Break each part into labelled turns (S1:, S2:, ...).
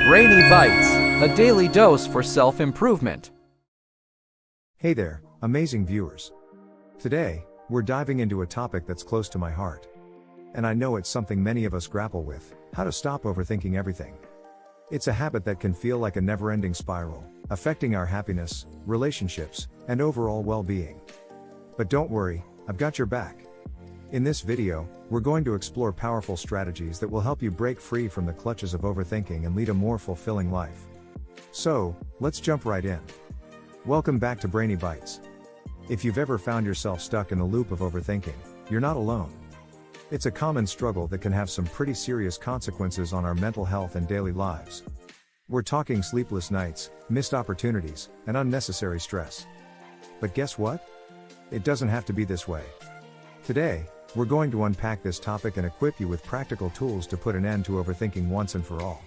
S1: Brainy Bites, a daily dose for self-improvement.
S2: Hey there, amazing viewers. Today, we're diving into a topic that's close to my heart. And I know it's something many of us grapple with: how to stop overthinking everything. It's a habit that can feel like a never-ending spiral, affecting our happiness, relationships, and overall well-being. But don't worry, I've got your back. In this video, we're going to explore powerful strategies that will help you break free from the clutches of overthinking and lead a more fulfilling life. So, let's jump right in. Welcome back to Brainy Bites. If you've ever found yourself stuck in a loop of overthinking, you're not alone. It's a common struggle that can have some pretty serious consequences on our mental health and daily lives. We're talking sleepless nights, missed opportunities, and unnecessary stress. But guess what? It doesn't have to be this way. Today, we're going to unpack this topic and equip you with practical tools to put an end to overthinking once and for all.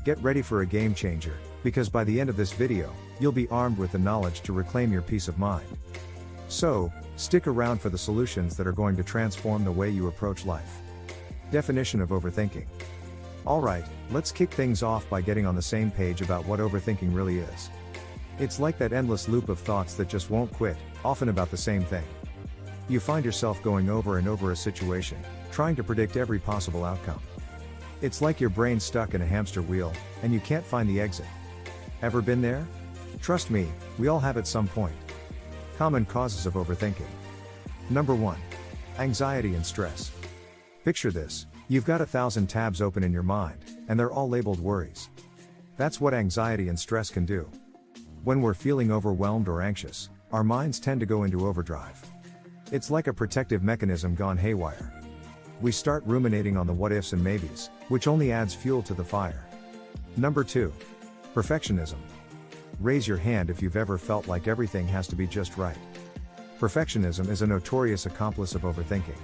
S2: Get ready for a game changer, because by the end of this video, you'll be armed with the knowledge to reclaim your peace of mind. So, stick around for the solutions that are going to transform the way you approach life. Definition of overthinking. Alright, let's kick things off by getting on the same page about what overthinking really is. It's like that endless loop of thoughts that just won't quit, often about the same thing. You find yourself going over and over a situation, trying to predict every possible outcome. It's like your brain's stuck in a hamster wheel, and you can't find the exit. Ever been there? Trust me, we all have at some point. Common causes of overthinking. Number 1. Anxiety and stress. Picture this: you've got 1,000 tabs open in your mind, and they're all labeled worries. That's what anxiety and stress can do. When we're feeling overwhelmed or anxious, our minds tend to go into overdrive. It's like a protective mechanism gone haywire. We start ruminating on the what-ifs and maybes, which only adds fuel to the fire. Number 2. Perfectionism. Raise your hand if you've ever felt like everything has to be just right. Perfectionism is a notorious accomplice of overthinking.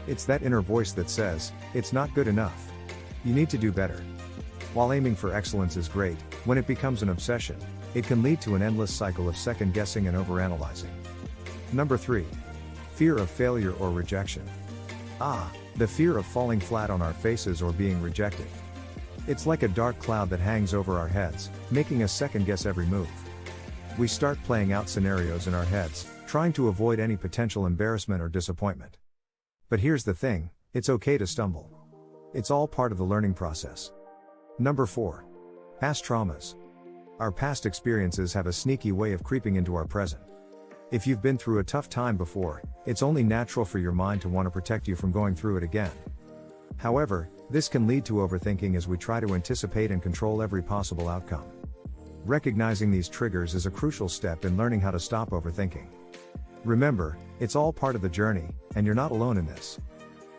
S2: It's that inner voice that says, "It's not good enough. You need to do better." While aiming for excellence is great, when it becomes an obsession, it can lead to an endless cycle of second-guessing and overanalyzing. Number 3. Fear of failure or rejection. The fear of falling flat on our faces or being rejected. It's like a dark cloud that hangs over our heads, making us second-guess every move. We start playing out scenarios in our heads, trying to avoid any potential embarrassment or disappointment. But here's the thing: it's okay to stumble. It's all part of the learning process. Number 4. Past traumas. Our past experiences have a sneaky way of creeping into our present. If you've been through a tough time before, it's only natural for your mind to want to protect you from going through it again. However, this can lead to overthinking as we try to anticipate and control every possible outcome. Recognizing these triggers is a crucial step in learning how to stop overthinking. Remember, it's all part of the journey, and you're not alone in this.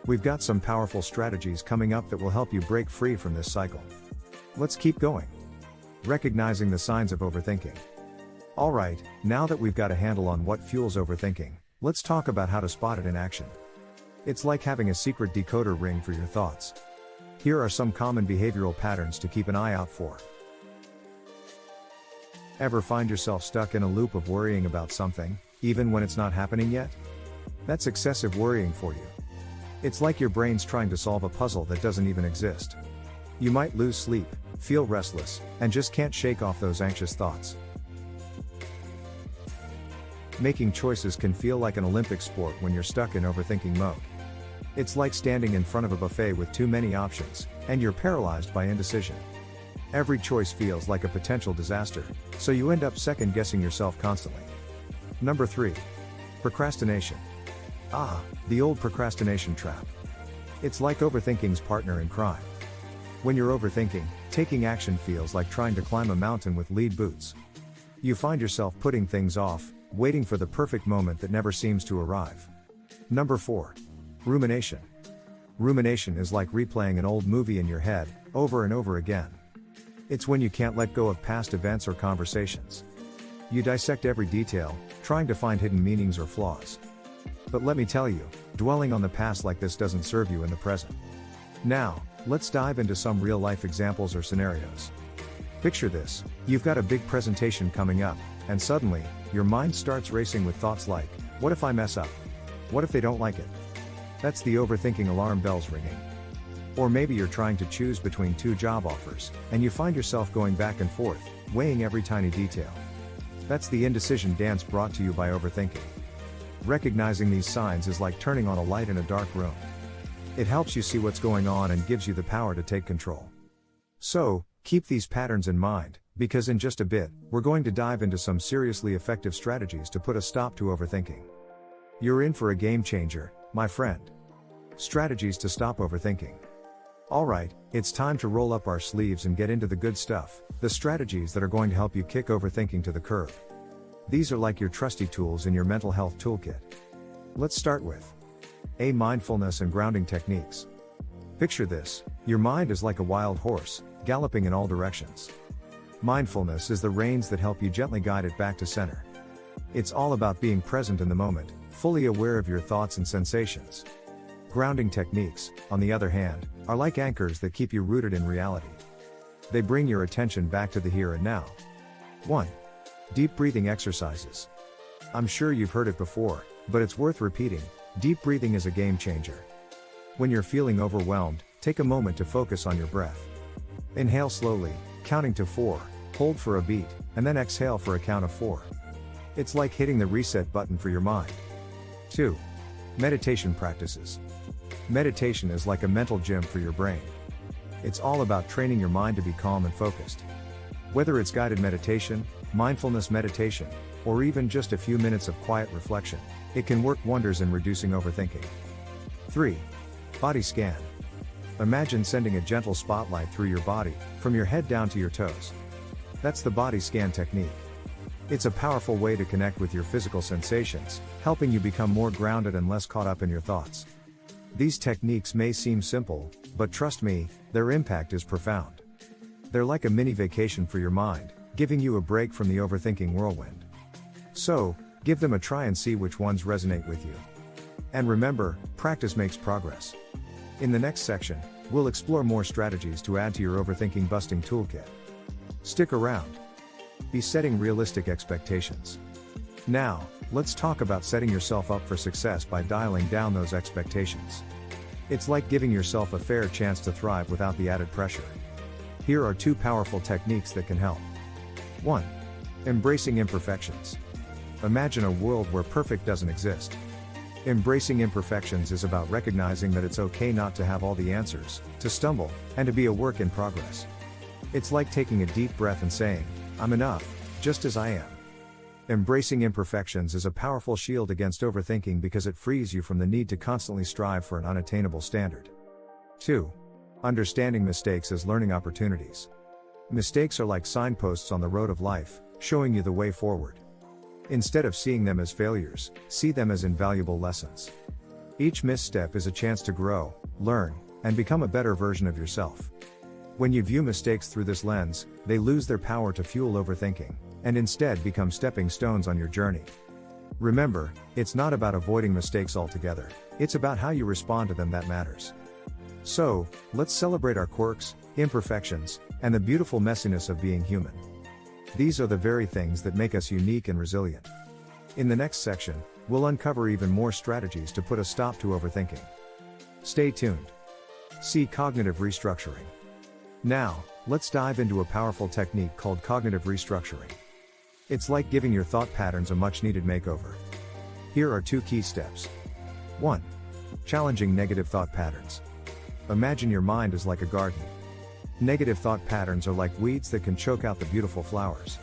S2: We've got some powerful strategies coming up that will help you break free from this cycle. Let's keep going. Recognizing the signs of overthinking. Alright, now that we've got a handle on what fuels overthinking, let's talk about how to spot it in action. It's like having a secret decoder ring for your thoughts. Here are some common behavioral patterns to keep an eye out for. Ever find yourself stuck in a loop of worrying about something, even when it's not happening yet? That's excessive worrying for you. It's like your brain's trying to solve a puzzle that doesn't even exist. You might lose sleep, feel restless, and just can't shake off those anxious thoughts. Making choices can feel like an Olympic sport when you're stuck in overthinking mode. It's like standing in front of a buffet with too many options, and you're paralyzed by indecision. Every choice feels like a potential disaster, so you end up second-guessing yourself constantly. Number 3. Procrastination. The old procrastination trap. It's like overthinking's partner in crime. When you're overthinking, taking action feels like trying to climb a mountain with lead boots. You find yourself putting things off, waiting for the perfect moment that never seems to arrive. Number 4. Rumination. Rumination is like replaying an old movie in your head, over and over again. It's when you can't let go of past events or conversations. You dissect every detail, trying to find hidden meanings or flaws. But let me tell you, dwelling on the past like this doesn't serve you in the present. Now, let's dive into some real-life examples or scenarios. Picture this: you've got a big presentation coming up, and suddenly, your mind starts racing with thoughts like, what if I mess up? What if they don't like it? That's the overthinking alarm bells ringing. Or maybe you're trying to choose between two job offers, and you find yourself going back and forth, weighing every tiny detail. That's the indecision dance brought to you by overthinking. Recognizing these signs is like turning on a light in a dark room. It helps you see what's going on and gives you the power to take control. So, keep these patterns in mind, because in just a bit, we're going to dive into some seriously effective strategies to put a stop to overthinking. You're in for a game changer, my friend. Strategies to stop overthinking. Alright, it's time to roll up our sleeves and get into the good stuff, the strategies that are going to help you kick overthinking to the curb. These are like your trusty tools in your mental health toolkit. Let's start with mindfulness and grounding techniques. Picture this: your mind is like a wild horse, galloping in all directions. Mindfulness is the reins that help you gently guide it back to center. It's all about being present in the moment, fully aware of your thoughts and sensations. Grounding techniques, on the other hand, are like anchors that keep you rooted in reality. They bring your attention back to the here and now. 1. Deep breathing exercises. I'm sure you've heard it before, but it's worth repeating. Deep breathing is a game changer. When you're feeling overwhelmed, take a moment to focus on your breath. Inhale slowly, counting to 4, hold for a beat, and then exhale for a count of 4. It's like hitting the reset button for your mind. 2. Meditation practices. Meditation is like a mental gym for your brain. It's all about training your mind to be calm and focused. Whether it's guided meditation, mindfulness meditation, or even just a few minutes of quiet reflection, it can work wonders in reducing overthinking. 3. Body scan. Imagine sending a gentle spotlight through your body, from your head down to your toes. That's the body scan technique. It's a powerful way to connect with your physical sensations, helping you become more grounded and less caught up in your thoughts. These techniques may seem simple, but trust me, their impact is profound. They're like a mini vacation for your mind, giving you a break from the overthinking whirlwind. So, give them a try and see which ones resonate with you. And remember, practice makes progress. In the next section, we'll explore more strategies to add to your overthinking busting toolkit. Stick around. Be setting realistic expectations. Now, let's talk about setting yourself up for success by dialing down those expectations. It's like giving yourself a fair chance to thrive without the added pressure. Here are 2 powerful techniques that can help. 1. Embracing imperfections. Imagine a world where perfect doesn't exist. Embracing imperfections is about recognizing that it's okay not to have all the answers, to stumble, and to be a work in progress. It's like taking a deep breath and saying, "I'm enough, just as I am." Embracing imperfections is a powerful shield against overthinking because it frees you from the need to constantly strive for an unattainable standard. 2. Understanding mistakes as learning opportunities. Mistakes are like signposts on the road of life, showing you the way forward. Instead of seeing them as failures, see them as invaluable lessons. Each misstep is a chance to grow, learn, and become a better version of yourself. When you view mistakes through this lens, they lose their power to fuel overthinking, and instead become stepping stones on your journey. Remember, it's not about avoiding mistakes altogether, it's about how you respond to them that matters. So, let's celebrate our quirks, imperfections, and the beautiful messiness of being human. These are the very things that make us unique and resilient. In the next section, we'll uncover even more strategies to put a stop to overthinking. Stay tuned. See cognitive restructuring. Now, let's dive into a powerful technique called cognitive restructuring. It's like giving your thought patterns a much-needed makeover. Here are 2 key steps. 1. Challenging negative thought patterns. Imagine your mind is like a garden. Negative thought patterns are like weeds that can choke out the beautiful flowers.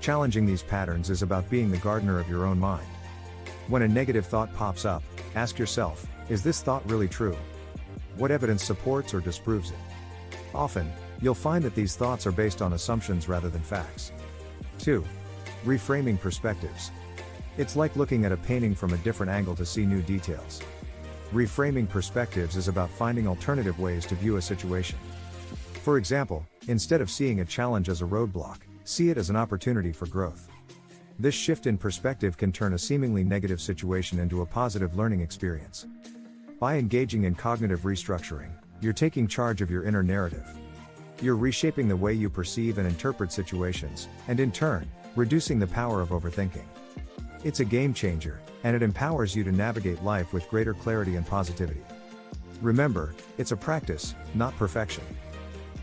S2: Challenging these patterns is about being the gardener of your own mind. When a negative thought pops up, ask yourself, is this thought really true? What evidence supports or disproves it? Often, you'll find that these thoughts are based on assumptions rather than facts. 2. Reframing perspectives. It's like looking at a painting from a different angle to see new details. Reframing perspectives is about finding alternative ways to view a situation. For example, instead of seeing a challenge as a roadblock, see it as an opportunity for growth. This shift in perspective can turn a seemingly negative situation into a positive learning experience. By engaging in cognitive restructuring, you're taking charge of your inner narrative. You're reshaping the way you perceive and interpret situations, and in turn, reducing the power of overthinking. It's a game changer, and it empowers you to navigate life with greater clarity and positivity. Remember, it's a practice, not perfection.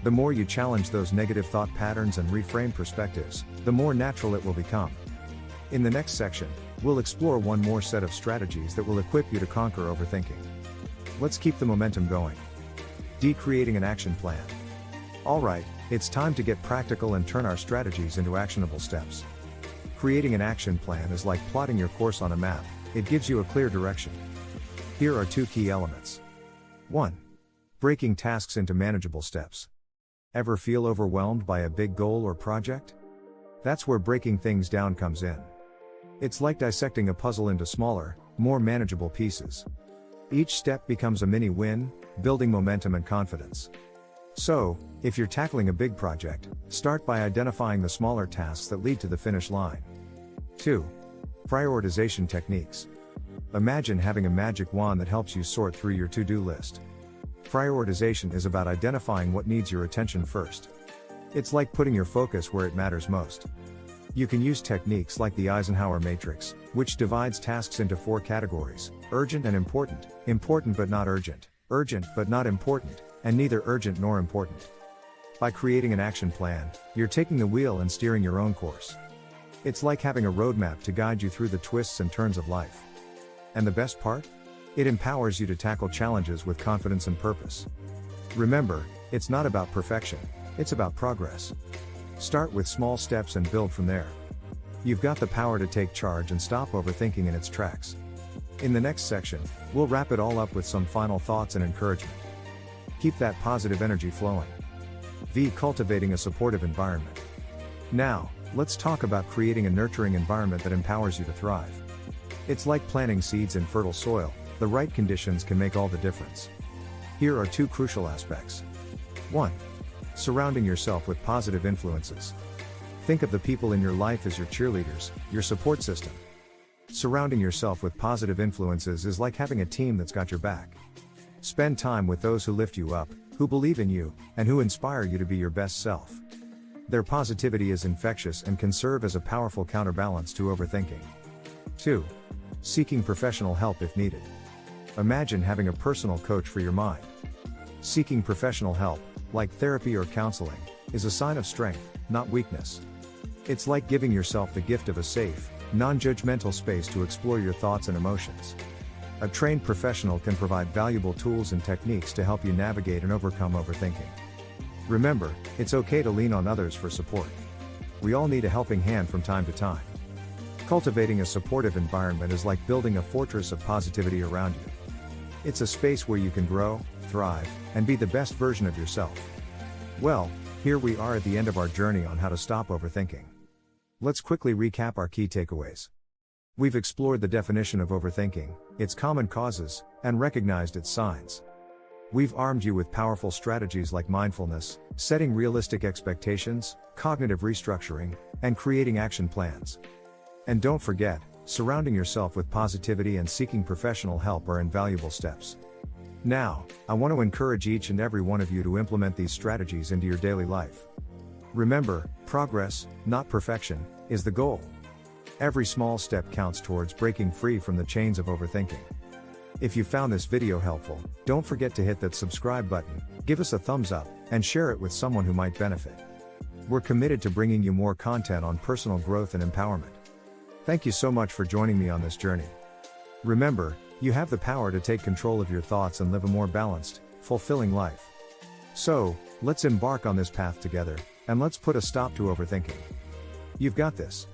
S2: The more you challenge those negative thought patterns and reframe perspectives, the more natural it will become. In the next section, we'll explore one more set of strategies that will equip you to conquer overthinking. Let's keep the momentum going. Creating an action plan. Alright, it's time to get practical and turn our strategies into actionable steps. Creating an action plan is like plotting your course on a map, it gives you a clear direction. Here are 2 key elements. 1. Breaking tasks into manageable steps. Ever feel overwhelmed by a big goal or project? That's where breaking things down comes in. It's like dissecting a puzzle into smaller, more manageable pieces. Each step becomes a mini win, building momentum and confidence. So, if you're tackling a big project, start by identifying the smaller tasks that lead to the finish line. 2. Prioritization techniques. Imagine having a magic wand that helps you sort through your to-do list. Prioritization is about identifying what needs your attention first. It's like putting your focus where it matters most. You can use techniques like the Eisenhower matrix, which divides tasks into 4 categories: urgent and important, important but not urgent, urgent but not important, and neither urgent nor important. By creating an action plan, you're taking the wheel and steering your own course. It's like having a roadmap to guide you through the twists and turns of life. And the best part? It empowers you to tackle challenges with confidence and purpose. Remember, it's not about perfection, it's about progress. Start with small steps and build from there. You've got the power to take charge and stop overthinking in its tracks. In the next section, we'll wrap it all up with some final thoughts and encouragement. Keep that positive energy flowing. Cultivating a supportive environment. Now, let's talk about creating a nurturing environment that empowers you to thrive. It's like planting seeds in fertile soil, the right conditions can make all the difference. Here are 2 crucial aspects. 1. Surrounding yourself with positive influences. Think of the people in your life as your cheerleaders, your support system. Surrounding yourself with positive influences is like having a team that's got your back. Spend time with those who lift you up, who believe in you, and who inspire you to be your best self. Their positivity is infectious and can serve as a powerful counterbalance to overthinking. 2. Seeking professional help if needed. Imagine having a personal coach for your mind. Seeking professional help, like therapy or counseling, is a sign of strength, not weakness. It's like giving yourself the gift of a safe, non-judgmental space to explore your thoughts and emotions. A trained professional can provide valuable tools and techniques to help you navigate and overcome overthinking. Remember, it's okay to lean on others for support. We all need a helping hand from time to time. Cultivating a supportive environment is like building a fortress of positivity around you. It's a space where you can grow, thrive, and be the best version of yourself. Well, here we are at the end of our journey on how to stop overthinking. Let's quickly recap our key takeaways. We've explored the definition of overthinking, its common causes, and recognized its signs. We've armed you with powerful strategies like mindfulness, setting realistic expectations, cognitive restructuring, and creating action plans. And don't forget, surrounding yourself with positivity and seeking professional help are invaluable steps. Now, I want to encourage each and every one of you to implement these strategies into your daily life. Remember, progress, not perfection, is the goal. Every small step counts towards breaking free from the chains of overthinking. If you found this video helpful, don't forget to hit that subscribe button, give us a thumbs up, and share it with someone who might benefit. We're committed to bringing you more content on personal growth and empowerment. Thank you so much for joining me on this journey. Remember, you have the power to take control of your thoughts and live a more balanced, fulfilling life. So, let's embark on this path together, and let's put a stop to overthinking. You've got this.